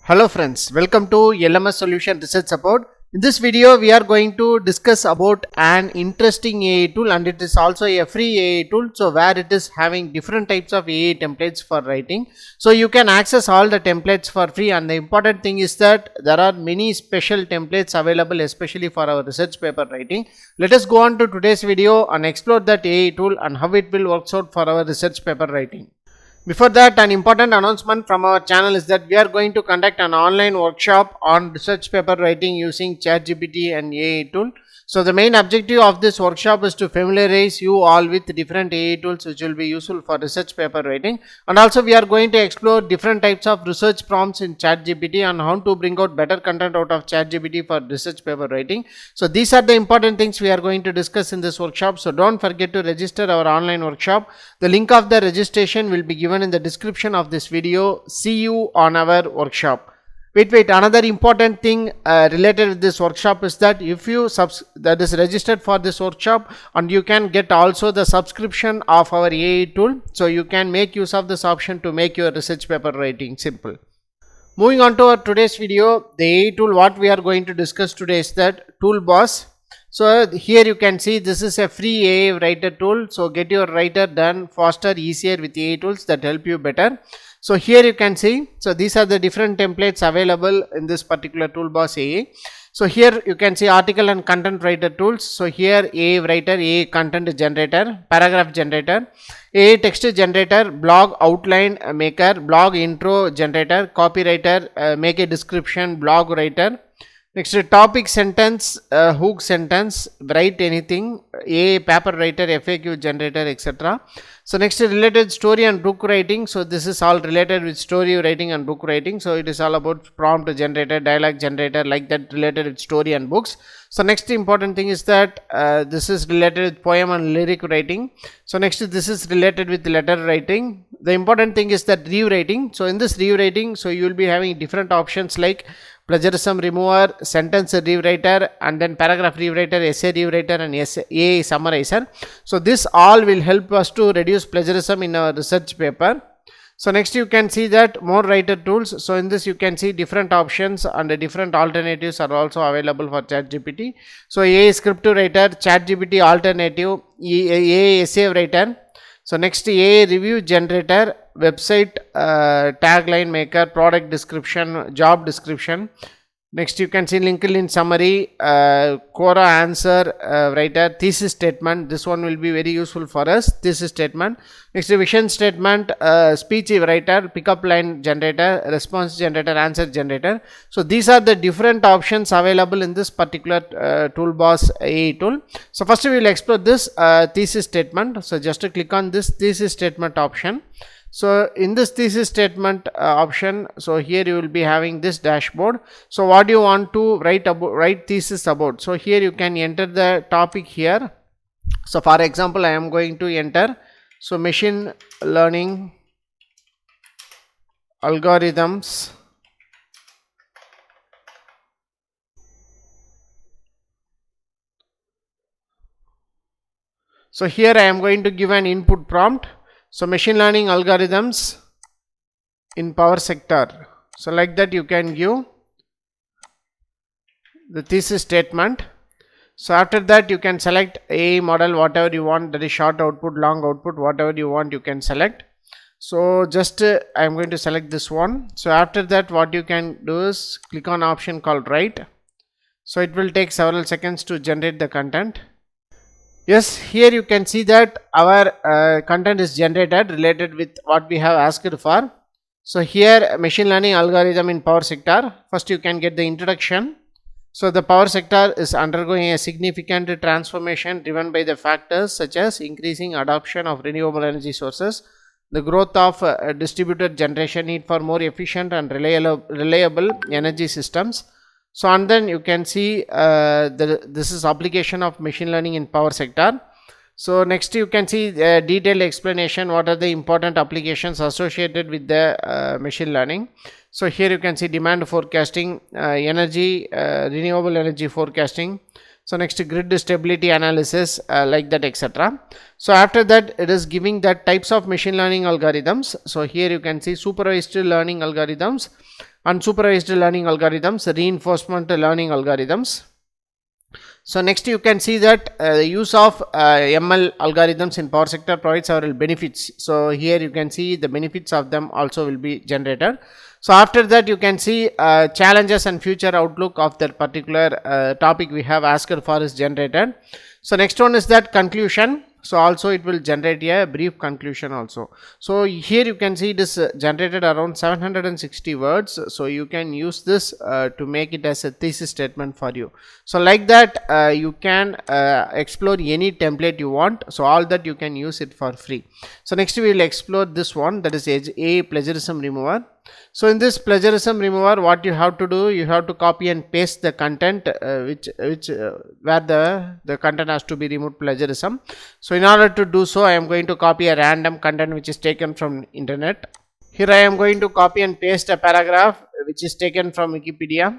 Hello friends, welcome to LMS Solution Research Support. In this video, we are going to discuss about an interesting AI tool, and it is also a free AI tool. So where it is having different types of AI templates for writing. So you can access all the templates for free, and the important thing is that there are many special templates available especially for our research paper writing. Let us go on to today's video and explore that AI tool and how it will work out for our research paper writing. Before that, an important announcement from our channel is that we are going to conduct an online workshop on research paper writing using ChatGPT and AI tool. So the main objective of this workshop is to familiarize you all with different AI tools which will be useful for research paper writing, and also we are going to explore different types of research prompts in ChatGPT and how to bring out better content out of ChatGPT for research paper writing. So these are the important things we are going to discuss in this workshop. So don't forget to register our online workshop. The link of the registration will be given in the description of this video. See you on our workshop. Wait, another important thing related with this workshop is that if you that is registered for this workshop, and you can get also the subscription of our AI tool, so you can make use of this option to make your research paper writing simple. Moving on to our today's video, the AI tool what we are going to discuss today is that Toolbaz. So here you can see this is a free AI writer tool. So get your writer done faster, easier with AI tools that help you better. So here you can see, so these are the different templates available in this particular Toolbaz AI. So here you can see article and content writer tools. So here AI writer, AI content generator, paragraph generator, AI text generator, blog outline maker, blog intro generator, copywriter, make a description, blog writer. Next, topic sentence, hook sentence, write anything, a paper writer, FAQ generator, etc. So next, related story and book writing. So this is all related with story writing and book writing. So it is all about prompt generator, dialogue generator, like that, related with story and books. So next important thing is that this is related with poem and lyric writing. So next, this is related with letter writing. The important thing is that rewriting. So in this rewriting, so you will be having different options like plagiarism remover, sentence rewriter, and then paragraph rewriter, essay rewriter, and AI summarizer. So this all will help us to reduce plagiarism in our research paper. So next you can see that more writer tools. So in this you can see different options and different alternatives are also available for ChatGPT. So AI script writer, ChatGPT alternative, AI essay writer. So next, AI review generator, website tagline maker, product description, job description. Next you can see LinkedIn summary, Quora answer writer, thesis statement. This one will be very useful for us, thesis statement. Next, vision statement, speech writer, pickup line generator, response generator, answer generator. So these are the different options available in this particular Toolbaz AI tool. So first we will explore this thesis statement. So just to click on this thesis statement option. So in this thesis statement option, so here you will be having this dashboard. So what do you want to write thesis about? So here you can enter the topic here. So for example, I am going to enter, so machine learning algorithms so here I am going to give an input prompt. So machine learning algorithms in power sector. So like that you can give the thesis statement. So after that you can select AI model, whatever you want, that is short output, long output, whatever you want you can select. So just I am going to select this one. So after that what you can do is click on option called write. So it will take several seconds to generate the content. Yes, here you can see that our content is generated related with what we have asked for. So here machine learning algorithm in power sector. First you can get the introduction. So the power sector is undergoing a significant transformation driven by the factors such as increasing adoption of renewable energy sources, the growth of distributed generation, need for more efficient and reliable energy systems. So and then you can see this is application of machine learning in power sector. So next you can see detailed explanation, what are the important applications associated with the machine learning. So here you can see demand forecasting, energy, renewable energy forecasting. So next, grid stability analysis, like that, etc. So after that, it is giving that types of machine learning algorithms. So here you can see supervised learning algorithms, unsupervised learning algorithms, reinforcement learning algorithms. So next you can see that the use of ML algorithms in power sector provides several benefits. So here you can see the benefits of them also will be generated. So after that you can see challenges and future outlook of that particular topic we have asked for is generated. So next one is that conclusion. So also it will generate a brief conclusion also. So here you can see it is generated around 760 words. So you can use this to make it as a thesis statement for you. So like that you can explore any template you want. So all that you can use it for free. So next we will explore this one, that is a plagiarism remover. So in this plagiarism remover, what you have to do, you have to copy and paste the content where the content has to be removed plagiarism. So in order to do so, I am going to copy a random content which is taken from internet. Here I am going to copy and paste a paragraph which is taken from Wikipedia.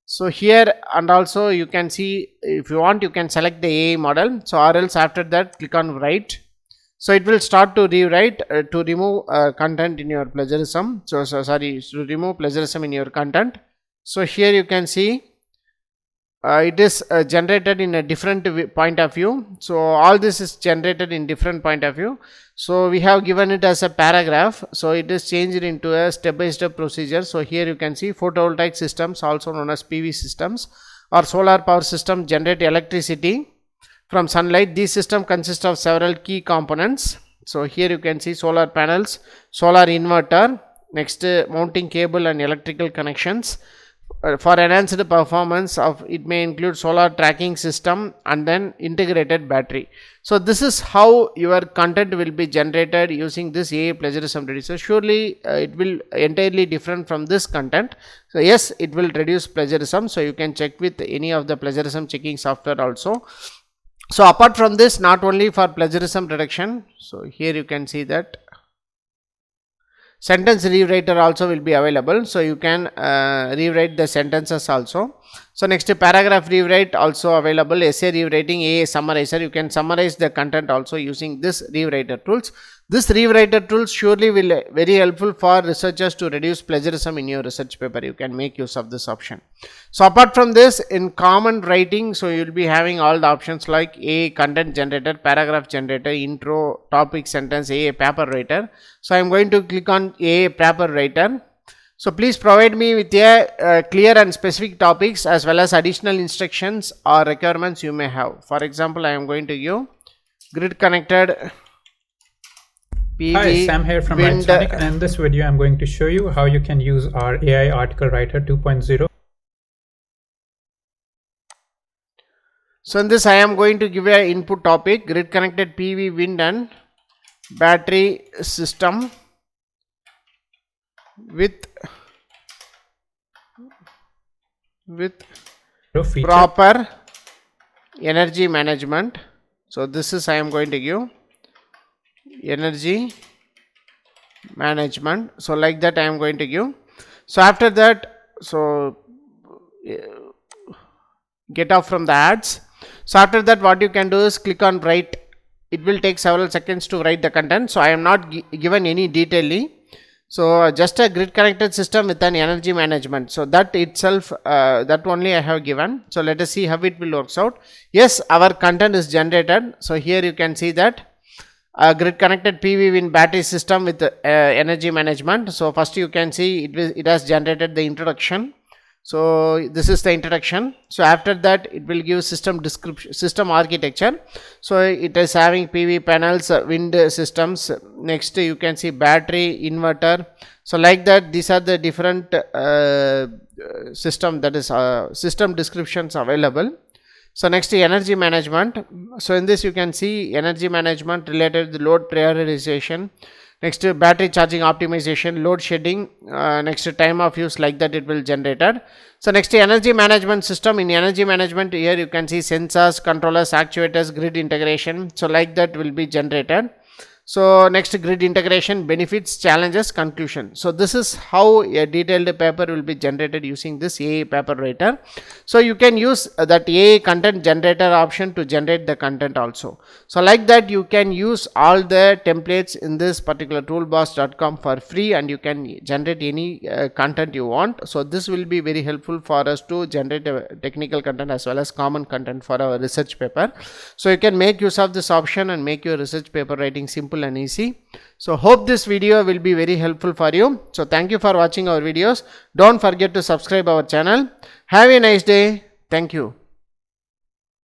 So here, and also you can see, if you want you can select the AI model. So or else after that click on write. So it will start to rewrite to remove content in your plagiarism. So to remove plagiarism in your content. So here you can see it is generated in a different point of view. So all this is generated in different point of view. So we have given it as a paragraph. So it is changed into a step-by-step procedure. So here you can see photovoltaic systems, also known as PV systems, or solar power system, generate electricity from sunlight. These systems consist of several key components. So here you can see solar panels, solar inverter, next mounting cable and electrical connections. For enhanced performance of it may include solar tracking system and then integrated battery. So this is how your content will be generated using this AI plagiarism reducer. Surely it will entirely different from this content. So yes, it will reduce plagiarism. So you can check with any of the plagiarism checking software also. So apart from this, not only for plagiarism reduction, so here you can see that sentence rewriter also will be available. So you can rewrite the sentences also. So next, paragraph rewrite also available. Essay rewriting, AI summarizer, you can summarize the content also using this rewriter tools. This rewriter tools surely will very helpful for researchers to reduce plagiarism in your research paper. You can make use of this option. So apart from this, in common writing, so you will be having all the options like AI content generator, paragraph generator, intro, topic, sentence, AI paper writer. So I am going to click on AI paper writer. So please provide me with a clear and specific topics as well as additional instructions or requirements you may have. For example, I am going to give grid connected PV. Hi, Sam here from Itsonic, and in this video I'm going to show you how you can use our AI article writer 2.0. So in this I am going to give a input topic, grid connected PV wind and battery system with proper energy management. So this is I am going to give energy management. So like that I am going to give. So after that, so get off from the ads. So after that, what you can do is click on write. It will take several seconds to write the content. So I am not given any detailing. So just a grid connected system with an energy management. So that itself, that only I have given. So let us see how it will works out. Yes, our content is generated. So here you can see that grid connected PV wind battery system with energy management. So first you can see it has generated the introduction. So this is the introduction. So after that it will give system description, system architecture. So it is having PV panels, wind systems. Next you can see battery, inverter. So like that, these are the different system, that is system descriptions available. So next, energy management. So in this you can see energy management related to the load prioritization. Next, battery charging optimization, load shedding, next time of use, like that it will generated. So next, energy management system. In energy management, here you can see sensors, controllers, actuators, grid integration. So like that will be generated. So next, grid integration, benefits, challenges, conclusion. So this is how a detailed paper will be generated using this AI paper writer. So you can use that AI content generator option to generate the content also. So like that, you can use all the templates in this particular toolbaz.com for free, and you can generate any content you want. So this will be very helpful for us to generate technical content as well as common content for our research paper. So you can make use of this option and make your research paper writing simple and easy. So hope this video will be very helpful for you. So thank you for watching our videos. Don't forget to subscribe our channel. Have a nice day. Thank you.